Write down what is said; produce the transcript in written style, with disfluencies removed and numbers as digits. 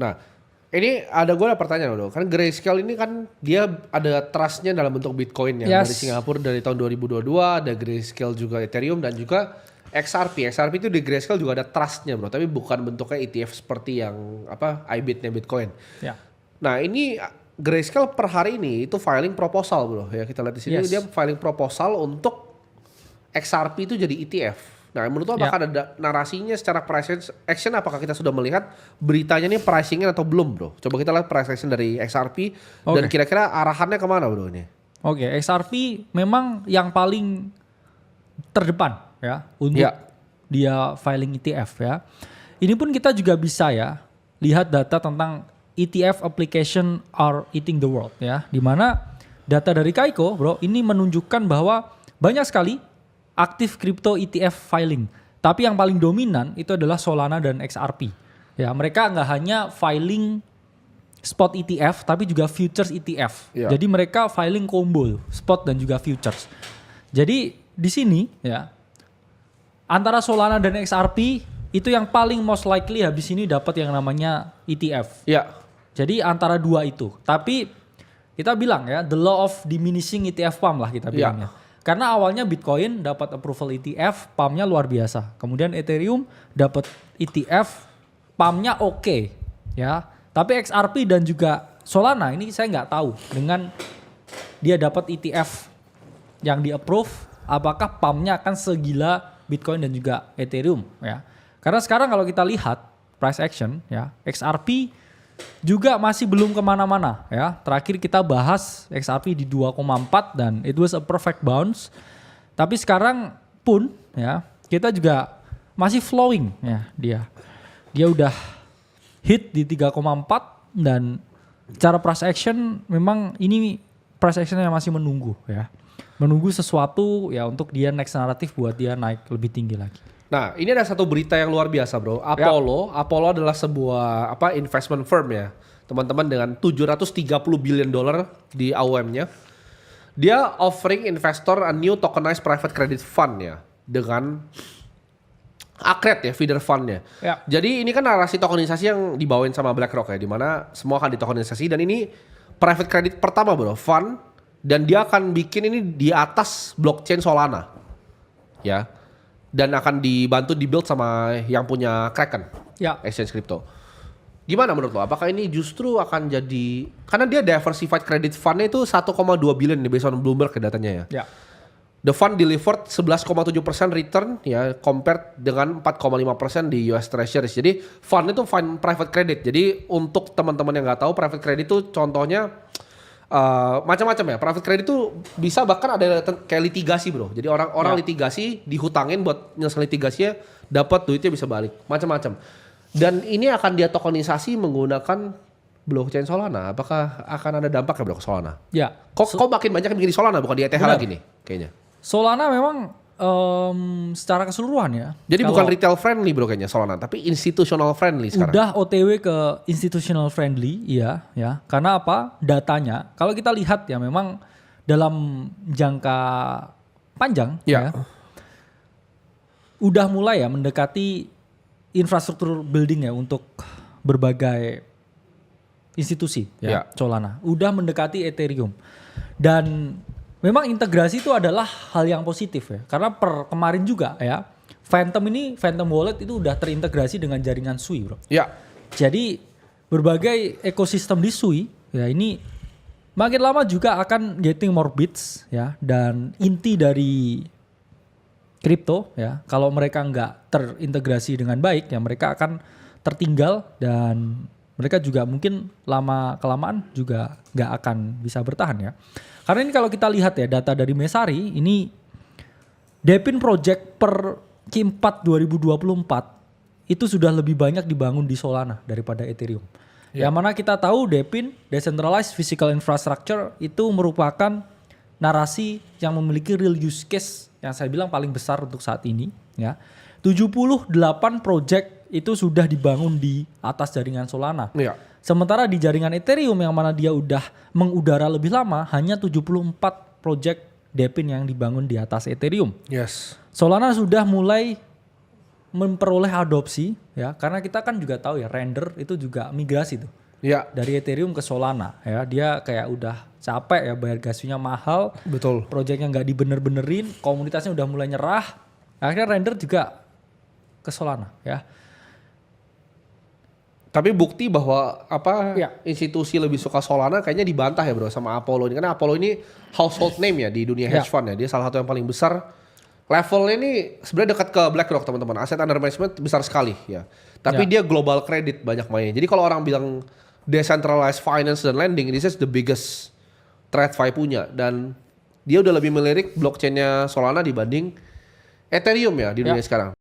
Nah, ini gue ada pertanyaan bro. Kan Grayscale ini kan dia ada trustnya dalam bentuk Bitcoin ya. Dari Singapura dari tahun 2022, ada Grayscale juga Ethereum dan juga XRP. XRP itu di Grayscale juga ada trustnya bro. Tapi bukan bentuknya ETF seperti yang IBIT-nya Bitcoin. Ya. Nah ini Grayscale per hari ini itu filing proposal bro. Ya kita lihat di sini dia filing proposal untuk XRP itu jadi ETF. Nah menurut lo apakah ada narasinya secara price action, apakah kita sudah melihat beritanya ini pricingnya atau belum bro? Coba kita lihat price action dari XRP dan kira-kira arahannya kemana bro ini? Oke, XRP memang yang paling terdepan ya untuk dia filing ETF ya. Ini pun kita juga bisa ya lihat data tentang ETF application are eating the world ya. Dimana data dari Kaiko bro ini menunjukkan bahwa banyak sekali aktif crypto ETF filing. Tapi yang paling dominan itu adalah Solana dan XRP. Ya, mereka nggak hanya filing spot ETF tapi juga futures ETF. Jadi mereka filing combo spot dan juga futures. Jadi di sini ya antara Solana dan XRP itu yang paling most likely habis ini dapat yang namanya ETF. Jadi antara dua itu. Tapi kita bilang ya the law of diminishing ETF pump lah kita bilangnya. Karena awalnya Bitcoin dapat approval ETF, pumpnya luar biasa. Kemudian Ethereum dapat ETF, pumpnya oke, ya. Tapi XRP dan juga Solana ini saya nggak tahu dengan dia dapat ETF yang di-approve, apakah pumpnya akan segila Bitcoin dan juga Ethereum, ya. Karena sekarang kalau kita lihat price action, ya, XRP juga masih belum kemana-mana ya. Terakhir kita bahas XRP di 2,4 dan it was a perfect bounce. Tapi sekarang pun ya kita juga masih flowing ya dia. Dia udah hit di 3,4 dan cara price action memang ini price action yang masih menunggu ya. Menunggu sesuatu ya untuk dia next naratif buat dia naik lebih tinggi lagi. Nah, ini ada satu berita yang luar biasa, bro. Apollo adalah sebuah investment firm ya, teman-teman, dengan 730 billion dollar di AUM-nya. Dia offering investor a new tokenized private credit fund ya, dengan Akret ya, feeder fund-nya. Jadi ini kan narasi tokenisasi yang dibawain sama BlackRock ya, di mana semua akan ditokenisasi dan ini private credit pertama, bro, fund, dan dia akan bikin ini di atas blockchain Solana. Ya. Dan akan dibantu dibuild sama yang punya Kraken, exchange crypto. Gimana menurut lo? Apakah ini justru akan jadi, karena dia diversified credit fund-nya itu 1,2 billion nih based on Bloomberg datanya ya. The fund delivered 11,7% return ya compared dengan 4,5% di US Treasuries. Jadi fund itu fund private credit. Jadi untuk teman-teman yang nggak tahu, private credit itu contohnya macam-macam ya. Private credit itu bisa bahkan ada kayak litigasi, bro. Jadi orang litigasi dihutangin buat nyelesain litigasinya, dapat duitnya bisa balik. Macam-macam. Dan ini akan dia tokenisasi menggunakan blockchain Solana. Apakah akan ada dampaknya, bro, ke Solana? Ya. Kok makin banyak yang bikin di Solana bukan di ETH lagi nih kayaknya? Solana memang secara keseluruhan ya. Jadi bukan retail friendly, bro, kayaknya Solana, tapi institutional friendly sekarang. Udah OTW ke institutional friendly, iya ya. Karena apa? Datanya kalau kita lihat ya memang dalam jangka panjang ya. Udah mulai ya mendekati infrastruktur building ya untuk berbagai institusi ya. Solana. Udah mendekati Ethereum. Dan memang integrasi itu adalah hal yang positif ya. Karena kemarin juga ya, Phantom Wallet itu udah terintegrasi dengan jaringan Sui, bro. Jadi berbagai ekosistem di Sui ya ini makin lama juga akan getting more bits ya. Dan inti dari kripto ya, kalau mereka nggak terintegrasi dengan baik ya mereka akan tertinggal dan mereka juga mungkin lama-kelamaan juga nggak akan bisa bertahan ya. Karena ini kalau kita lihat ya data dari Messari, ini Depin Project per Q4 2024 itu sudah lebih banyak dibangun di Solana daripada Ethereum. Yang mana kita tahu Depin, Decentralized Physical Infrastructure, itu merupakan narasi yang memiliki real use case yang saya bilang paling besar untuk saat ini. Ya. 78 project itu sudah dibangun di atas jaringan Solana. Sementara di jaringan Ethereum yang mana dia udah mengudara lebih lama, hanya 74 project Depin yang dibangun di atas Ethereum. Solana sudah mulai memperoleh adopsi ya, karena kita kan juga tahu ya Render itu juga migrasi tuh Ya, dari Ethereum ke Solana ya. Dia kayak udah capek ya bayar gas fee-nya mahal, betul. proyeknya nggak dibener-benerin, komunitasnya udah mulai nyerah. Akhirnya Render juga ke Solana ya. Tapi bukti bahwa Ya. institusi lebih suka Solana kayaknya dibantah ya bro sama Apollo ini. Karena Apollo ini household name ya di dunia hedge fund ya. Dia salah satu yang paling besar. Levelnya ini sebenarnya dekat ke BlackRock teman-teman. Aset under management besar sekali ya. Tapi dia global credit banyak mainnya. Jadi kalau orang bilang decentralized finance dan lending, this is the biggest TradFi punya. Dan dia udah lebih melirik blockchainnya Solana dibanding Ethereum ya di dunia sekarang.